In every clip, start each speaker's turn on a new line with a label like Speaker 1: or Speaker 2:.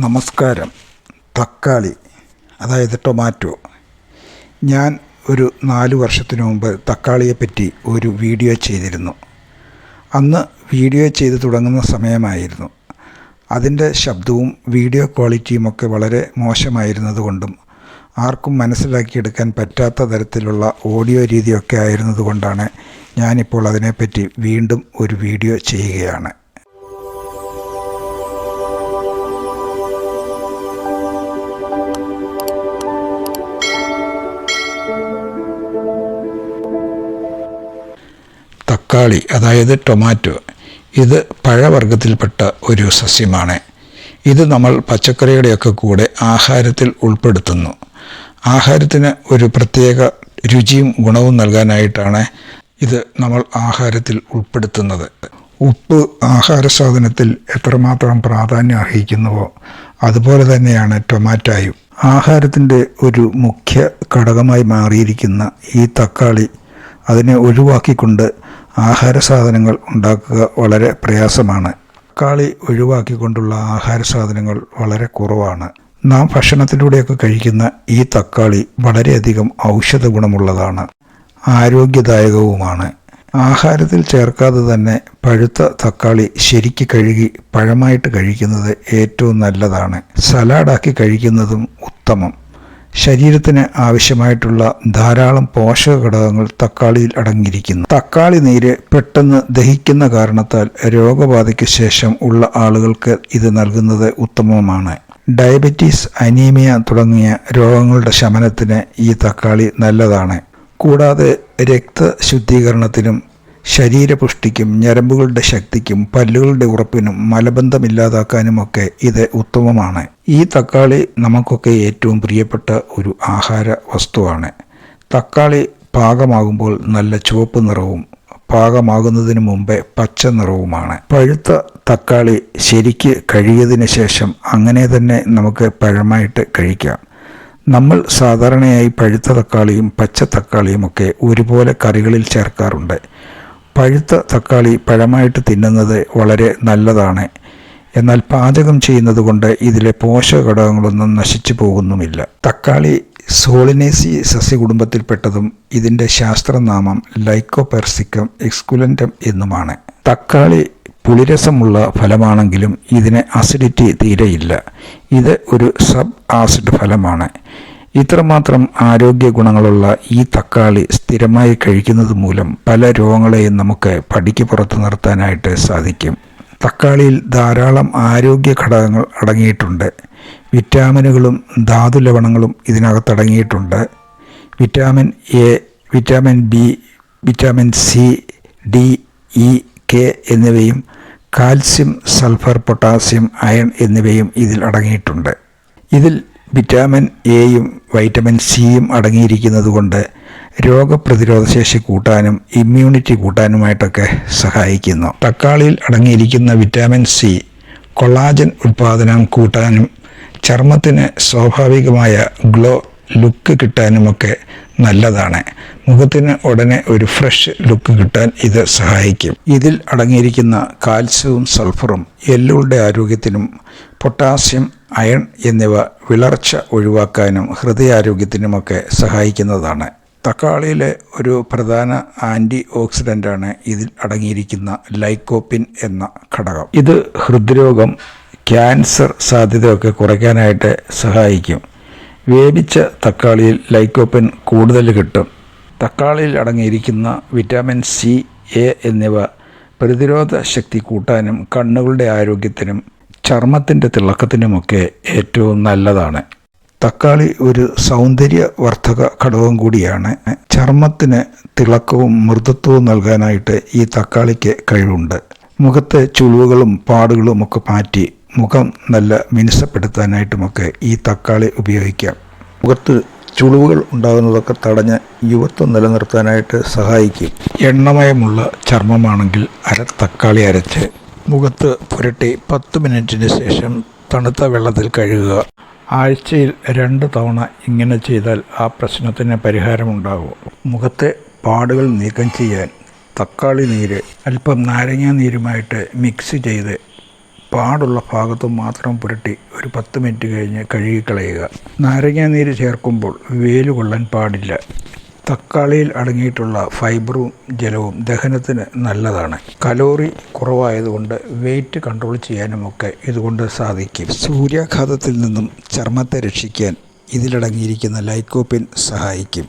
Speaker 1: നമസ്കാരം. തക്കാളി അതായത് ടൊമാറ്റോ. ഞാൻ ഒരു 4 വർഷത്തിനു മുമ്പ് തക്കാളിയെപ്പറ്റി ഒരു വീഡിയോ ചെയ്തിരുന്നു. അന്ന് വീഡിയോ ചെയ്ത് തുടങ്ങുന്ന സമയമായിരുന്നു. അതിൻ്റെ ശബ്ദവും വീഡിയോ ക്വാളിറ്റിയുമൊക്കെ വളരെ മോശമായിരുന്നതുകൊണ്ടും ആർക്കും മനസ്സിലാക്കിയെടുക്കാൻ പറ്റാത്ത തരത്തിലുള്ള ഓഡിയോ രീതിയൊക്കെ ആയിരുന്നതുകൊണ്ടാണ് ഞാനിപ്പോൾ അതിനെപ്പറ്റി വീണ്ടും ഒരു വീഡിയോ ചെയ്യുകയാണ്. തക്കാളി അതായത് ടൊമാറ്റോ, ഇത് പഴവർഗ്ഗത്തിൽപ്പെട്ട ഒരു സസ്യമാണ്. ഇത് നമ്മൾ പച്ചക്കറിയുടെയൊക്കെ കൂടെ ആഹാരത്തിൽ ഉൾപ്പെടുത്തുന്നു. ആഹാരത്തിന് ഒരു പ്രത്യേക രുചിയും ഗുണവും നൽകാനായിട്ടാണ് ഇത് നമ്മൾ ആഹാരത്തിൽ ഉൾപ്പെടുത്തുന്നത്. ഉപ്പ് ആഹാര സാധനത്തിൽ എത്രമാത്രം പ്രാധാന്യം അർഹിക്കുന്നുവോ അതുപോലെ തന്നെയാണ് ടൊമാറ്റോയും. ആഹാരത്തിൻ്റെ ഒരു മുഖ്യ ഘടകമായി മാറിയിരിക്കുന്ന ഈ തക്കാളി, അതിനെ ഒഴിവാക്കിക്കൊണ്ട് ആഹാര സാധനങ്ങൾ ഉണ്ടാക്കുക വളരെ പ്രയാസമാണ്. തക്കാളി ഒഴിവാക്കിക്കൊണ്ടുള്ള ആഹാര സാധനങ്ങൾ വളരെ കുറവാണ്. നാം ഭക്ഷണത്തിലൂടെയൊക്കെ കഴിക്കുന്ന ഈ തക്കാളി വളരെയധികം ഔഷധ ഗുണമുള്ളതാണ്, ആരോഗ്യദായകവുമാണ്. ആഹാരത്തിൽ ചേർക്കാതെ തന്നെ പഴുത്ത തക്കാളി ശരിക്ക് കഴുകി പഴമായിട്ട് കഴിക്കുന്നത് ഏറ്റവും നല്ലതാണ്. സലാഡാക്കി കഴിക്കുന്നതും ഉത്തമം. ശരീരത്തിന് ആവശ്യമായിട്ടുള്ള ധാരാളം പോഷക ഘടകങ്ങൾ തക്കാളിയിൽ അടങ്ങിയിരിക്കുന്നു. തക്കാളി നീര് പെട്ടെന്ന് ദഹിക്കുന്ന കാരണത്താൽ രോഗബാധയ്ക്ക് ശേഷം ഉള്ള ആളുകൾക്ക് ഇത് നൽകുന്നത് ഉത്തമമാണ്. ഡയബറ്റീസ്, അനീമിയ തുടങ്ങിയ രോഗങ്ങളുടെ ശമനത്തിന് ഈ തക്കാളി നല്ലതാണ്. കൂടാതെ രക്തശുദ്ധീകരണത്തിനും ശരീരപുഷ്ടിക്കും ഞരമ്പുകളുടെ ശക്തിക്കും പല്ലുകളുടെ ഉറപ്പിനും മലബന്ധമില്ലാതാക്കാനുമൊക്കെ ഇത് ഉത്തമമാണ്. ഈ തക്കാളി നമുക്കൊക്കെ ഏറ്റവും പ്രിയപ്പെട്ട ഒരു ആഹാര വസ്തുവാണ്. തക്കാളി പാകമാകുമ്പോൾ നല്ല ചുവപ്പ് നിറവും പാകമാകുന്നതിന് മുമ്പേ പച്ച നിറവുമാണ്. പഴുത്ത തക്കാളി ശരിക്ക് കഴുകിയതിന് ശേഷം അങ്ങനെ തന്നെ നമുക്ക് പഴമായിട്ട് കഴിക്കാം. നമ്മൾ സാധാരണയായി പഴുത്ത തക്കാളിയും പച്ച തക്കാളിയുമൊക്കെ ഒരുപോലെ കറികളിൽ ചേർക്കാറുണ്ട്. പഴുത്ത തക്കാളി പഴമായിട്ട് തിന്നുന്നത് വളരെ നല്ലതാണ്. എന്നാൽ പാചകം ചെയ്യുന്നത് കൊണ്ട് ഇതിലെ പോഷക ഘടകങ്ങളൊന്നും നശിച്ചു പോകുന്നുമില്ല. തക്കാളി സോളിനേസി സസ്യകുടുംബത്തിൽപ്പെട്ടതും ഇതിൻ്റെ ശാസ്ത്രനാമം ലൈക്കോപെർസിക്കം എക്സ്കുലൻറ്റം എന്നുമാണ്. തക്കാളി പുളിരസമുള്ള ഫലമാണെങ്കിലും ഇതിന് അസിഡിറ്റി തീരെയില്ല. ഇത് ഒരു സബ് ആസിഡ് ഫലമാണ്. ഇത്രമാത്രം ആരോഗ്യ ഗുണങ്ങളുള്ള ഈ തക്കാളി സ്ഥിരമായി കഴിക്കുന്നത് മൂലം പല രോഗങ്ങളെയും നമുക്ക് പടിക്ക് പുറത്ത് നിർത്താനായിട്ട് സാധിക്കും. തക്കാളിയിൽ ധാരാളം ആരോഗ്യ ഘടകങ്ങൾ അടങ്ങിയിട്ടുണ്ട്. വിറ്റാമിനുകളും ധാതു ലവണങ്ങളും ഇതിനകത്തടങ്ങിയിട്ടുണ്ട്. Vitamin A, vitamin B, vitamin C, D, E, K എന്നിവയും കാൽസ്യം, സൾഫർ, പൊട്ടാസ്യം, അയൺ എന്നിവയും ഇതിൽ അടങ്ങിയിട്ടുണ്ട്. ഇതിൽ വിറ്റാമിൻ എയും വൈറ്റമിൻ സിയും അടങ്ങിയിരിക്കുന്നത് കൊണ്ട് രോഗപ്രതിരോധശേഷി കൂട്ടാനും ഇമ്മ്യൂണിറ്റി കൂട്ടാനുമായിട്ടൊക്കെ സഹായിക്കുന്നു. തക്കാളിയിൽ അടങ്ങിയിരിക്കുന്ന വിറ്റാമിൻ സി കൊളാജൻ ഉൽപ്പാദനം കൂട്ടാനും ചർമ്മത്തിന് സ്വാഭാവികമായ ഗ്ലോ ലുക്ക് കിട്ടാനുമൊക്കെ നല്ലതാണ്. മുഖത്തിന് ഉടനെ ഒരു ഫ്രഷ് ലുക്ക് കിട്ടാൻ ഇത് സഹായിക്കും. ഇതിൽ അടങ്ങിയിരിക്കുന്ന കാൽസ്യവും സൾഫറും എല്ലുകളുടെ ആരോഗ്യത്തിനും പൊട്ടാസ്യം, അയൺ എന്നിവ വിളർച്ച ഒഴിവാക്കാനും ഹൃദയാരോഗ്യത്തിനുമൊക്കെ സഹായിക്കുന്നതാണ്. തക്കാളിയിലെ ഒരു പ്രധാന ആൻറ്റി ഓക്സിഡൻ്റാണ് ഇതിൽ അടങ്ങിയിരിക്കുന്ന ലൈക്കോപ്പിൻ എന്ന ഘടകം. ഇത് ഹൃദ്രോഗം, ക്യാൻസർ സാധ്യതയൊക്കെ കുറയ്ക്കാനായിട്ട് സഹായിക്കും. വേവിച്ച തക്കാളിയിൽ ലൈക്കോപ്പിൻ കൂടുതൽ കിട്ടും. തക്കാളിയിൽ അടങ്ങിയിരിക്കുന്ന വിറ്റാമിൻ സി, എ എന്നിവ പ്രതിരോധ ശക്തി കൂട്ടാനും കണ്ണുകളുടെ ആരോഗ്യത്തിനും ചർമ്മത്തിൻ്റെ തിളക്കത്തിനുമൊക്കെ ഏറ്റവും നല്ലതാണ്. തക്കാളി ഒരു സൗന്ദര്യവർദ്ധക ഘടകം കൂടിയാണ്. ചർമ്മത്തിന് തിളക്കവും മൃദുത്വവും നൽകാനായിട്ട് ഈ തക്കാളിക്ക് കഴിവുണ്ട്. മുഖത്തെ ചുളിവുകളും പാടുകളും ഒക്കെ മാറ്റി മുഖം നല്ല മിനുസപ്പെടുത്താനായിട്ടുമൊക്കെ ഈ തക്കാളി ഉപയോഗിക്കാം. മുഖത്ത് ചുളിവുകൾ ഉണ്ടാകുന്നതൊക്കെ തടഞ്ഞ് യുവത്വം നിലനിർത്താനായിട്ട് സഹായിക്കും. എണ്ണമയമുള്ള ചർമ്മമാണെങ്കിൽ തക്കാളി അരച്ച് മുഖത്ത് പുരട്ടി 10 മിനിറ്റിന് ശേഷം തണുത്ത വെള്ളത്തിൽ കഴുകുക. ആഴ്ചയിൽ 2 തവണ ഇങ്ങനെ ചെയ്താൽ ആ പ്രശ്നത്തിന് പരിഹാരമുണ്ടാകും. മുഖത്തെ പാടുകൾ നീക്കം ചെയ്യാൻ തക്കാളി നീര് അല്പം നാരങ്ങാ നീരുമായിട്ട് മിക്സ് ചെയ്ത് പാടുള്ള ഭാഗത്ത് മാത്രം പുരട്ടി ഒരു 10 മിനിറ്റ് കഴിഞ്ഞ് കഴുകിക്കളയുക. നാരങ്ങാനീര് ചേർക്കുമ്പോൾ വെയിൽ കൊള്ളാൻ പാടില്ല. തക്കാളിയിൽ അടങ്ങിയിട്ടുള്ള ഫൈബറും ജലവും ദഹനത്തിന് നല്ലതാണ്. കലോറി കുറവായതുകൊണ്ട് വെയിറ്റ് കൺട്രോൾ ചെയ്യാനുമൊക്കെ ഇതുകൊണ്ട് സാധിക്കും. സൂര്യാഘാതത്തിൽ നിന്നും ചർമ്മത്തെ രക്ഷിക്കാൻ ഇതിലടങ്ങിയിരിക്കുന്ന ലൈക്കോപ്പിൻ സഹായിക്കും.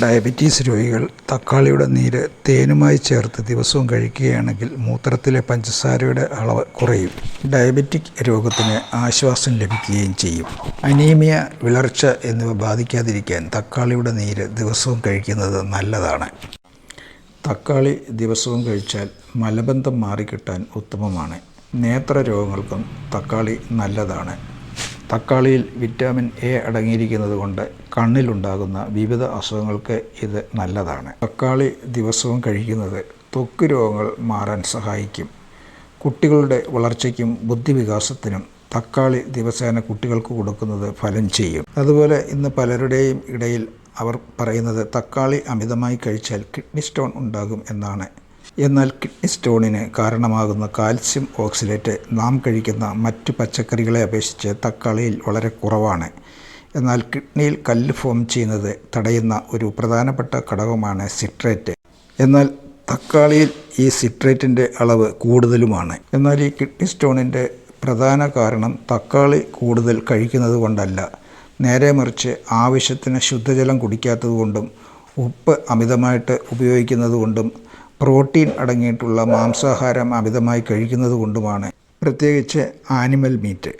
Speaker 1: ഡയബറ്റീസ് രോഗികൾ തക്കാളിയുടെ നീര് തേനുമായി ചേർത്ത് ദിവസവും കഴിക്കുകയാണെങ്കിൽ മൂത്രത്തിലെ പഞ്ചസാരയുടെ അളവ് കുറയും. ഡയബറ്റിക് രോഗത്തിന് ആശ്വാസം ലഭിക്കുകയും ചെയ്യും. അനീമിയ, വിളർച്ച എന്നിവ ബാധിക്കാതിരിക്കാൻ തക്കാളിയുടെ നീര് ദിവസവും കഴിക്കുന്നത് നല്ലതാണ്. തക്കാളി ദിവസവും കഴിച്ചാൽ മലബന്ധം മാറിക്കിട്ടാൻ ഉത്തമമാണ്. നേത്രരോഗങ്ങൾക്കും തക്കാളി നല്ലതാണ്. തക്കാളിയിൽ വിറ്റാമിൻ എ അടങ്ങിയിരിക്കുന്നത് കൊണ്ട് കണ്ണിലുണ്ടാകുന്ന വിവിധ അസുഖങ്ങൾക്ക് ഇത് നല്ലതാണ്. തക്കാളി ദിവസവും കഴിക്കുന്നത് ത്വക്ക് രോഗങ്ങൾ മാറാൻ സഹായിക്കും. കുട്ടികളുടെ വളർച്ചയ്ക്കും ബുദ്ധിവികാസത്തിനും തക്കാളി ദിവസേന കുട്ടികൾക്ക് കൊടുക്കുന്നത് ഫലം ചെയ്യും. അതുപോലെ ഇന്ന് പലരുടെയും ഇടയിൽ അവർ പറയുന്നത് തക്കാളി അമിതമായി കഴിച്ചാൽ കിഡ്നി സ്റ്റോൺ ഉണ്ടാകും എന്നാണ്. എന്നാൽ കിഡ്നി സ്റ്റോണിന് കാരണമാകുന്ന കാൽസ്യം ഓക്സലേറ്റ് നാം കഴിക്കുന്ന മറ്റു പച്ചക്കറികളെ അപേക്ഷിച്ച് തക്കാളിയിൽ വളരെ കുറവാണ്. എന്നാൽ കിഡ്നിയിൽ കല്ല് ഫോം ചെയ്യുന്നത് തടയുന്ന ഒരു പ്രധാനപ്പെട്ട ഘടകമാണ് സിട്രേറ്റ്. എന്നാൽ തക്കാളിയിൽ ഈ സിട്രേറ്റിൻ്റെ അളവ് കൂടുതലുമാണ്. എന്നാൽ ഈ കിഡ്നി സ്റ്റോണിൻ്റെ പ്രധാന കാരണം തക്കാളി കൂടുതൽ കഴിക്കുന്നത് കൊണ്ടല്ല, നേരെ മറിച്ച് ആവശ്യത്തിന് ശുദ്ധജലം കുടിക്കാത്തത് കൊണ്ടും ഉപ്പ് അമിതമായിട്ട് ഉപയോഗിക്കുന്നത് കൊണ്ടും പ്രോട്ടീൻ അടങ്ങിയിട്ടുള്ള മാംസാഹാരം അമിതമായി കഴിക്കുന്നത് കൊണ്ടുമാണ്. പ്രത്യേകിച്ച് ആനിമൽ മീറ്റ്.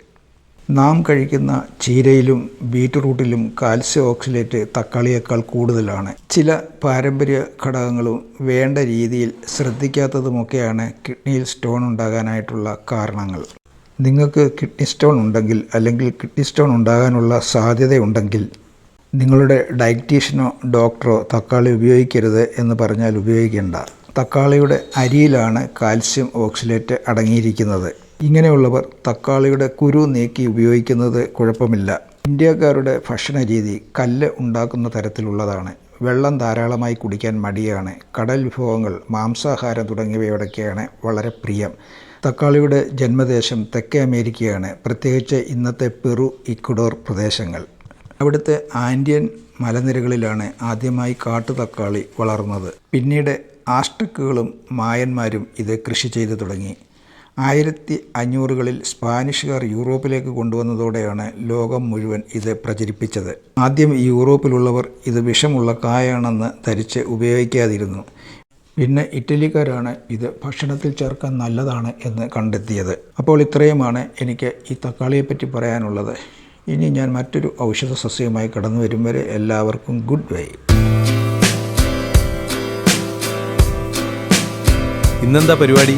Speaker 1: നാം കഴിക്കുന്ന ചീരയിലും ബീറ്റ്റൂട്ടിലും കാൽസ്യം ഓക്സലേറ്റ് തക്കാളിയേക്കാൾ കൂടുതലാണ്. ചില പാരമ്പര്യ ഘടകങ്ങളും വേണ്ട രീതിയിൽ ശ്രദ്ധിക്കാത്തതുമൊക്കെയാണ് കിഡ്നിയിൽ സ്റ്റോൺ ഉണ്ടാകാനായിട്ടുള്ള കാരണങ്ങൾ. നിങ്ങൾക്ക് കിഡ്നി സ്റ്റോൺ ഉണ്ടെങ്കിൽ അല്ലെങ്കിൽ കിഡ്നി സ്റ്റോൺ ഉണ്ടാകാനുള്ള സാധ്യതയുണ്ടെങ്കിൽ നിങ്ങളുടെ ഡയറ്റീഷ്യനോ ഡോക്ടറോ തക്കാളി ഉപയോഗിക്കരുത് എന്ന് പറഞ്ഞാൽ ഉപയോഗിക്കേണ്ട. തക്കാളിയുടെ അരിയിലാണ് കാൽസ്യം ഓക്സലേറ്റ് അടങ്ങിയിരിക്കുന്നത്. ഇങ്ങനെയുള്ളവർ തക്കാളിയുടെ കുരു നീക്കി ഉപയോഗിക്കുന്നത് കുഴപ്പമില്ല. ഇന്ത്യക്കാരുടെ ഭക്ഷണ രീതി കല്ല് ഉണ്ടാക്കുന്ന തരത്തിലുള്ളതാണ്. വെള്ളം ധാരാളമായി കുടിക്കാൻ മടിയാണ്. കടൽ വിഭവങ്ങൾ, മാംസാഹാരം തുടങ്ങിയവയോടൊക്കെയാണ് വളരെ പ്രിയം. തക്കാളിയുടെ ജന്മദേശം തെക്കേ അമേരിക്കയാണ്, പ്രത്യേകിച്ച് ഇന്നത്തെ പെറു, ഇക്വഡോർ പ്രദേശങ്ങൾ. അവിടുത്തെ ആൻഡിയൻ മലനിരകളിലാണ് ആദ്യമായി കാട്ടുതക്കാളി വളർന്നത്. പിന്നീട് ആസ്ട്രിക്കുകളും മായന്മാരും ഇത് കൃഷി ചെയ്തു തുടങ്ങി. 1500കളിൽ സ്പാനിഷുകാർ യൂറോപ്പിലേക്ക് കൊണ്ടുവന്നതോടെയാണ് ലോകം മുഴുവൻ ഇത് പ്രചരിപ്പിച്ചത്. ആദ്യം യൂറോപ്പിലുള്ളവർ ഇത് വിഷമുള്ള കായാണെന്ന് ധരിച്ച് ഉപയോഗിക്കാതിരുന്നു. പിന്നെ ഇറ്റലിക്കാരാണ് ഇത് ഭക്ഷണത്തിൽ ചേർക്കാൻ നല്ലതാണ് എന്ന് കണ്ടെത്തിയത്. അപ്പോൾ ഇത്രയുമാണ് എനിക്ക് ഈ തക്കാളിയെപ്പറ്റി പറയാനുള്ളത്. ഇനി ഞാൻ മറ്റൊരു ഔഷധ സസ്യവുമായി കടന്നു വരും വരെ എല്ലാവർക്കും ഗുഡ് ബൈ.
Speaker 2: ഇന്നെന്താ പരിപാടി?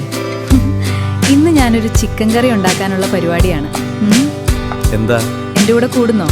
Speaker 3: ഇന്ന് ഞാനൊരു ചിക്കൻ കറി ഉണ്ടാക്കാനുള്ള പരിപാടിയാണ്.
Speaker 2: എന്താ?
Speaker 3: എൻ്റെ കൂടെ കൂടുന്നോ?